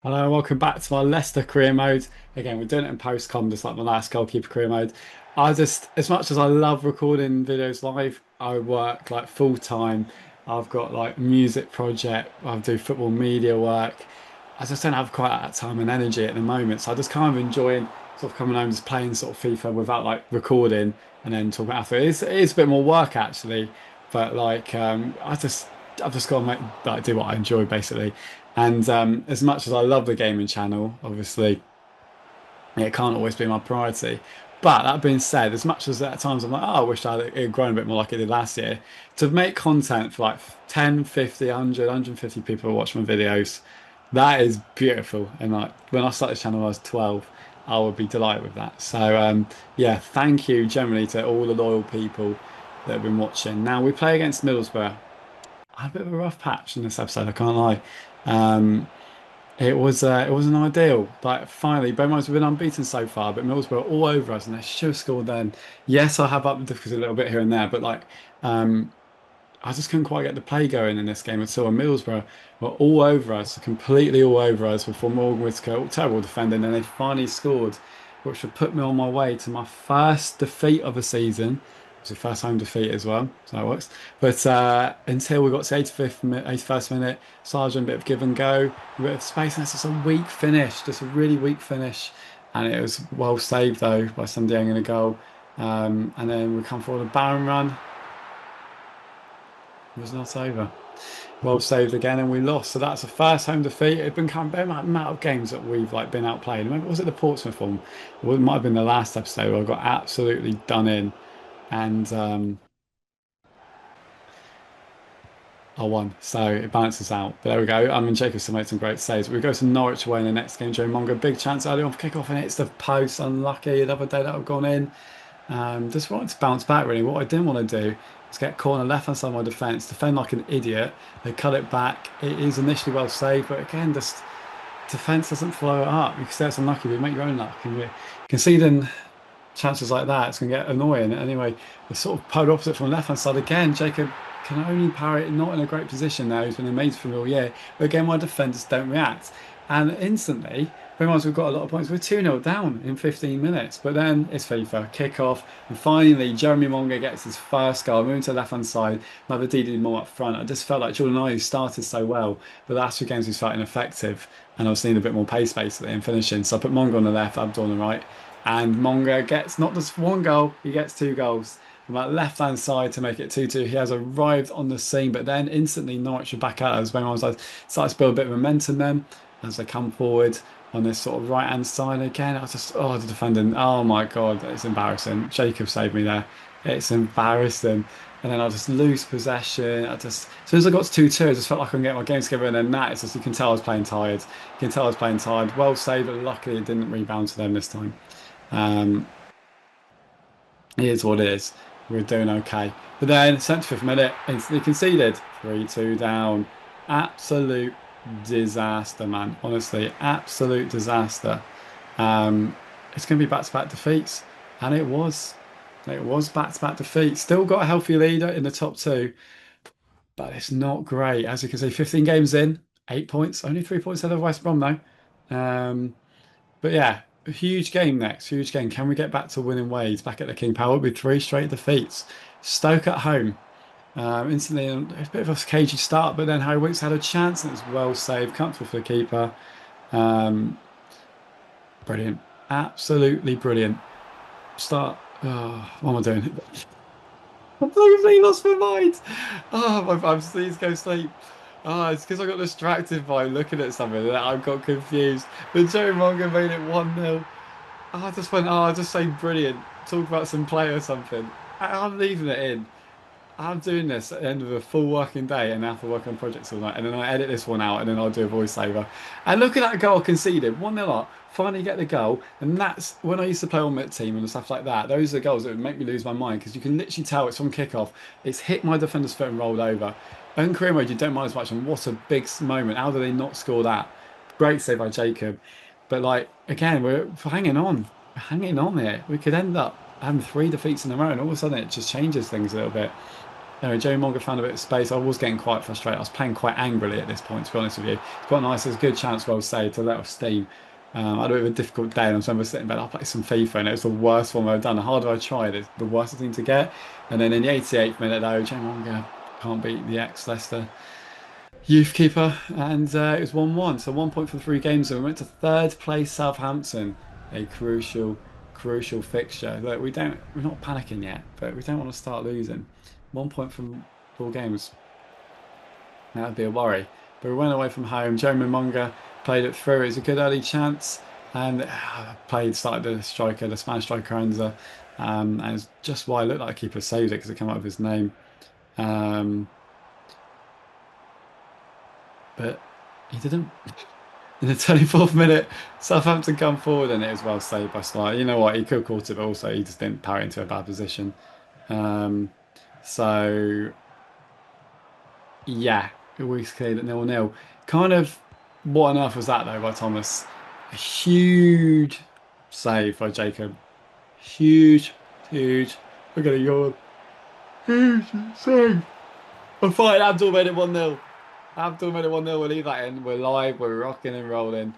Hello, welcome back to my Leicester career mode. Again, we're doing it in post-com, just like my last goalkeeper career mode. As much as I love recording videos live, I work like full time. I've got like music project, I do football media work. I just don't have quite that time and energy at the moment. So I just kind of enjoying sort of coming home, just playing sort of FIFA without like recording and then talking after. It is a bit more work actually, but I've just got to do what I enjoy basically. And as much as I love the gaming channel, obviously it can't always be my priority. But that being said, as much as at times I'm like, oh, I wish it had grown a bit more like it did last year, to make content for like 10, 50, 100, 150 people who watch my videos, that is beautiful. And like when I started the channel, I was 12. I would be delighted with that. So yeah, thank you generally to all the loyal people that have been watching. Now we play against Middlesbrough. I had a bit of a rough patch in this episode, I can't lie. Um, it wasn't ideal. Like finally, Beaumont's been unbeaten so far, but Middlesbrough are all over us, and they should have scored then. Yes, I have upped the difficulty a little bit here and there, but um, I just couldn't quite get the play going in this game at all. And Middlesbrough were all over us, completely all over us before Morgan Whittaker, terrible defending, and they finally scored, which would put me on my way to my first defeat of the season. It was the first home defeat as well, so that works. But until we got to 81st minute, Sargent, a bit of give and go, a bit of space, and it's just a weak finish, just a really weak finish. And it was well saved though by Sundiang in a goal. And then we come forward a barren run. It was not over. Well saved again, and we lost. So that's the first home defeat. It's been kind of a amount of games that we've like been outplayed. Remember, was it the Portsmouth one? Well, it might have been the last episode where I got absolutely done in, and I won. So it balances out. But there we go. I mean, Jacobson made some great saves. We go to Norwich away in the next game. Joe Mongo, big chance early on for kickoff, and it's the post. Unlucky. The other day that would have gone in. Just wanted to bounce back really. What I didn't want to do was get corner left hand side of my defence, defend like an idiot. They cut it back. It is initially well saved, but again, just defence doesn't follow it up. You can say it's unlucky, but you make your own luck. And we're conceding chances like that, it's going to get annoying. Anyway, the sort of polar opposite from the left hand side again. Jacob can only parry it, not in a great position now. He's been amazing for me all year. But again, my defenders don't react. And instantly, realize we've got a lot of points. We're 2-0 down in 15 minutes. But then it's FIFA, kick off. And finally, Jeremy Monga gets his first goal, moving to the left hand side. Another DD more up front. I just felt like Jordan Ayew started so well. The last few games he was felt ineffective. And I was needing a bit more pace basically in finishing. So I put Monga on the left, Abdul on the right. And Monga gets not just one goal, he gets two goals. From that left-hand side to make it 2-2. He has arrived on the scene, but then instantly Norwich are back at us. When I was like, started to build a bit of momentum then as they come forward on this sort of right-hand side again. I was just, oh, the defending, oh my God, it's embarrassing. Jacob saved me there. It's embarrassing. And then I just lose possession. As soon as I got to 2-2, I just felt like I can get my game together. And then that, it's just, you can tell I was playing tired. You can tell I was playing tired. Well saved, but luckily it didn't rebound to them this time. Um, it is what it is. We're doing okay. But then, 75th minute, instantly conceded. 3-2 down. Absolute disaster, man. Honestly, absolute disaster. It's going to be back-to-back defeats. And it was. It was back-to-back defeats. Still got a healthy leader in the top two. But it's not great. As you can see, 15 games in, 8 points. Only 3 points ahead of West Brom, though. But yeah, a huge game next. Huge game. Can we get back to winning ways back at the King Power with three straight defeats? Stoke at home. Instantly, a bit of a cagey start, but then Harry Winks had a chance and it's well saved, comfortable for the keeper. Um, Brilliant. Absolutely brilliant. Start. Oh, what am I doing? I've completely lost my mind. Oh, I'm please go sleep. Oh, it's because I got distracted by looking at something that I got confused. But Joe Mongo made it 1-0. I just went, oh, I just say brilliant. Talk about some play or something. I'm leaving it in. I'm doing this at the end of a full working day and after working on projects all night. And then I edit this one out and then I'll do a voiceover. And look at that goal conceded. 1-0 up. Finally get the goal. And that's when I used to play on mid team and stuff like that. Those are the goals that would make me lose my mind because you can literally tell it's from kickoff. It's hit my defender's foot and rolled over. In career mode, you don't mind as much. And what a big moment. How do they not score that? Great save by Jacob. But like, again, we're hanging on. We're hanging on here. We could end up having three defeats in a row and all of a sudden it just changes things a little bit. Anyway, Joe Monga found a bit of space. I was getting quite frustrated. I was playing quite angrily at this point, to be honest with you. It's quite nice. It's a good chance, well saved, to let off steam. I had a bit of a difficult day, and I remember sitting in bed. I played some FIFA, and it was the worst one I've done. The harder I tried, it's the worst thing to get. And then in the 88th minute, though, Joe Monga can't beat the ex-Leicester youth keeper, and it was 1-1. So 1 point from 3 games, and we went to third place Southampton, a crucial fixture. Look, we're not panicking yet, but we don't want to start losing. 1 point from 4 games, that'd be a worry. But we went away from home. Joe Momonga played it through. It was a good early chance, and started the striker, the Spanish striker, and it's just why it looked like the keeper saved it because it came out of his name. Um, but he didn't. In the 24th minute, Southampton come forward and it was well saved by Sly. You know what? He could have caught it, but also he just didn't power into a bad position. Um, so, yeah, we cleared at 0-0. Kind of, what on earth was that though by Thomas? A huge save by Jacob. Huge, huge. Look at it, yawn. Huge save. I'm fine. Abdul made it 1-0. Abdul made it 1-0. We'll leave that in. We're live. We're rocking and rolling.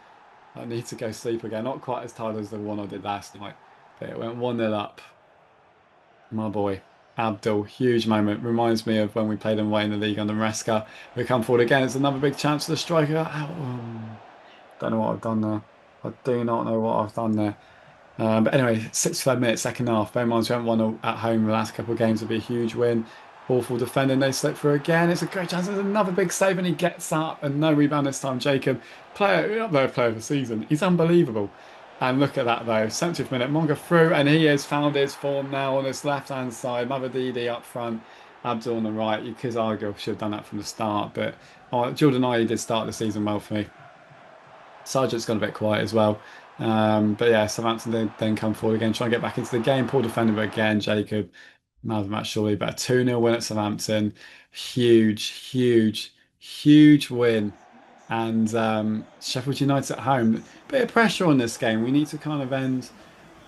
I need to go sleep again. Not quite as tired as the one I did last night, but it went 1-0 up. My boy, Abdul, huge moment. Reminds me of when we played him away in the league under Maresca. We come forward again. It's another big chance for the striker. Don't know what I've done there. I do not know what I've done there. But anyway, 63rd minute, second half. Bear in mind, we haven't won at home the last couple of games. It'll be a huge win. Awful defending. They slip through again. It's a great chance. There's another big save, and he gets up, and no rebound this time. Jacob, player of the season. He's unbelievable. And look at that though. 70th minute, Monga through, and he has found his form now on this left-hand side. Mavididi up front, Abdul on the right. You could argue I should have done that from the start, but Jordan Ayew did start the season well for me. Sargent's gone a bit quiet as well. But yeah, Southampton then come forward again, trying to get back into the game. Poor defender, but again, Jacob, man of the match surely. But a 2-0 win at Southampton. Huge win. And Sheffield United at home. Bit of pressure on this game. We need to kind of end,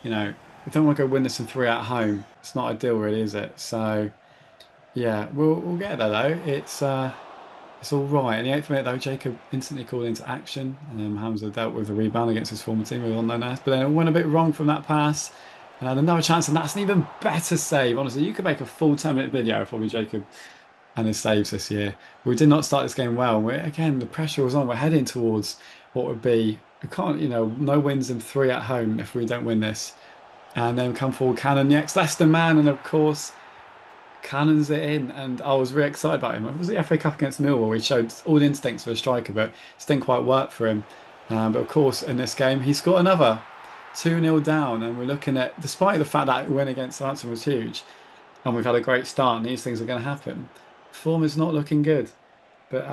we don't want to go win this in 3 at home. It's not ideal, really, is it? So yeah, we'll get there though. It's all right. In the 8th minute, though, Jacob instantly called into action. Hamza dealt with the rebound against his former team. We all know that. But then it went a bit wrong from that pass. And had another chance, and that's an even better save. Honestly, you could make a full 10-minute video of probably Jacob and his saves this year. We did not start this game well. Again, the pressure was on. We're heading towards what would be, we can't, no wins in 3 at home if we don't win this. And then come forward Cannon, the ex-Leicester man, and of course, cannons it in, and I was really excited about him. It was the FA Cup against Millwall. He showed all the instincts for a striker, but it didn't quite work for him. But of course, in this game, he scored another 2-0 down, and we're looking at, despite the fact that win against Southampton was huge, and we've had a great start, and these things are going to happen. Form is not looking good, but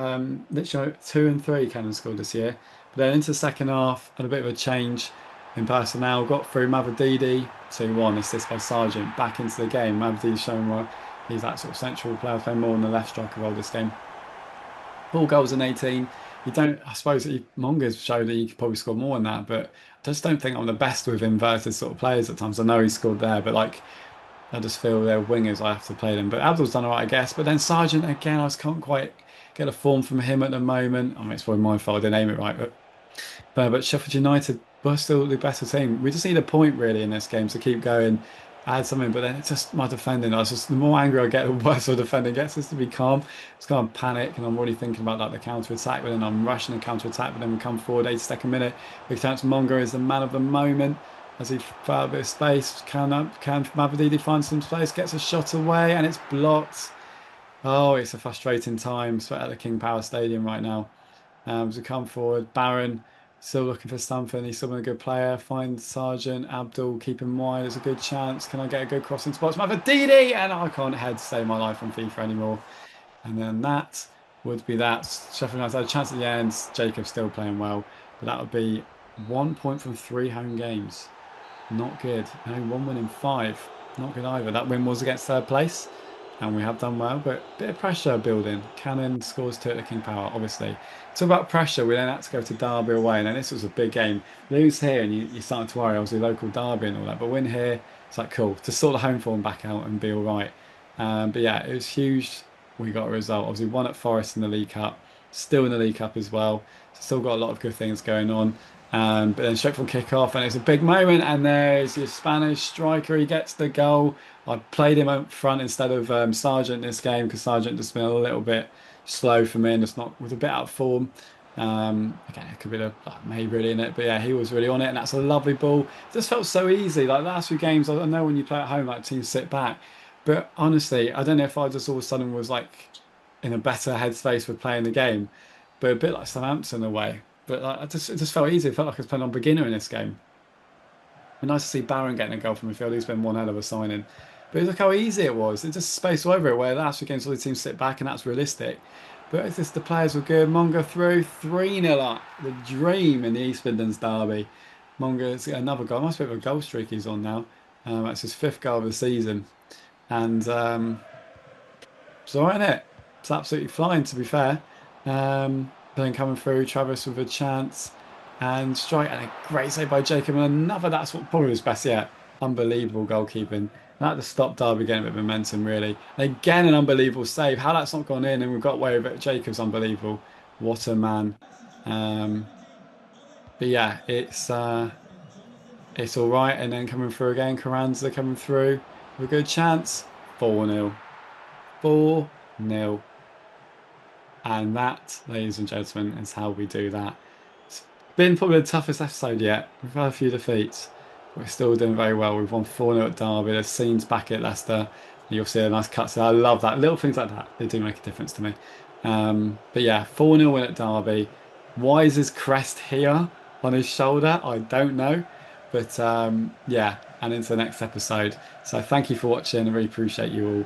literally 2 and 3 Cannon scored this year. But then into the second half, and a bit of a change in personnel, got through Mavididi, 2-1, assist by Sargent, back into the game. Mavididi's showing well. He's that sort of central player, playing more on the left striker role this game. 4 goals in 18. You don't, I suppose, Monga's showed that he could probably score more than that, but I just don't think I'm the best with inverted sort of players at times. I know he scored there, but I just feel they're wingers. I have to play them. But Abdul's done all right, I guess. But then Sargent, again, I just can't quite get a form from him at the moment. I mean, it's probably my fault. I didn't aim it right, but Sheffield United were still the better team. We just need a point really in this game to keep going, add something. But then it's just my defending. The more angry I get, the worse my defending gets. Just to be calm. It's kind of panic, and I'm already thinking about the counter attack. But then I'm rushing the counter attack. But then we come forward, 82nd minute. Big chance. Monga is the man of the moment as he found a bit of space. Can Mavididi find some space? Gets a shot away, and it's blocked. Oh, it's a frustrating time. It's at the King Power Stadium right now. To come forward, Barron still looking for something. He's still a good player. Finds Sargent, Abdul, keep him wide. There's a good chance. Can I get a good crossing spot? It's Mavididi, and I can't head to save my life on FIFA anymore. And then that would be that. Sheffield United had a chance at the end. Jacob's still playing well, but that would be 1 point from 3 home games. Not good. Only 1 win in 5. Not good either. That win was against third place, and we have done well, but a bit of pressure building. Cannon scores 2 at the King Power, obviously. Talk about pressure, we then had to go to Derby away, and then this was a big game. Lose here, and you're starting to worry, obviously, local Derby and all that, but win here, it's like, cool, to sort the home form back out and be all right. But yeah, it was huge. We got a result. Obviously, won at Forest in the League Cup, still in the League Cup as well. Still got a lot of good things going on. But then straight from kick-off, and it's a big moment. And there's your Spanish striker. He gets the goal. I played him up front instead of Sargent this game because Sargent just been a little bit slow for me and just not was a bit out of form. Again, it could be the maybe really in it, but yeah, he was really on it, and that's a lovely ball. It just felt so easy. Like the last few games, I know when you play at home, like teams sit back, but honestly, I don't know if I just all of a sudden was like in a better headspace for playing the game, but a bit like Southampton away. But like, it just felt easy. It felt like I was playing on beginner in this game. And nice to see Barron getting a goal from midfield. He's been one hell of a signing. But look how easy it was. It just spaced all over it. Where the last few games, all the teams sit back, and that's realistic. But it's just the players were good. Monga through 3-0 up. The dream in the East Midlands derby. Monga's got another goal. Must be a goal streak he's on now. That's his fifth goal of the season. And it's all right, isn't it? It's absolutely flying, to be fair. Then coming through, Travis with a chance and strike, and a great save by Jacob, and another. That's what probably was best yet. Unbelievable goalkeeping. And that to stop Derby getting a bit of momentum, really. And again, an unbelievable save. How that's not gone in, and we've got away with it. Jacob's unbelievable. What a man. Um, but yeah, it's all right. And then coming through again, Carranza coming through with a good chance. 4-0. 4-0. And that, ladies and gentlemen, is how we do that. It's been probably the toughest episode yet. We've had a few defeats. We're still doing very well. We've won 4-0 at Derby. There's scenes back at Leicester. You'll see a nice cut. So I love that. Little things like that, they do make a difference to me. But yeah, 4-0 win at Derby. Why is his crest here on his shoulder? I don't know. But yeah, and into the next episode. So thank you for watching. I really appreciate you all.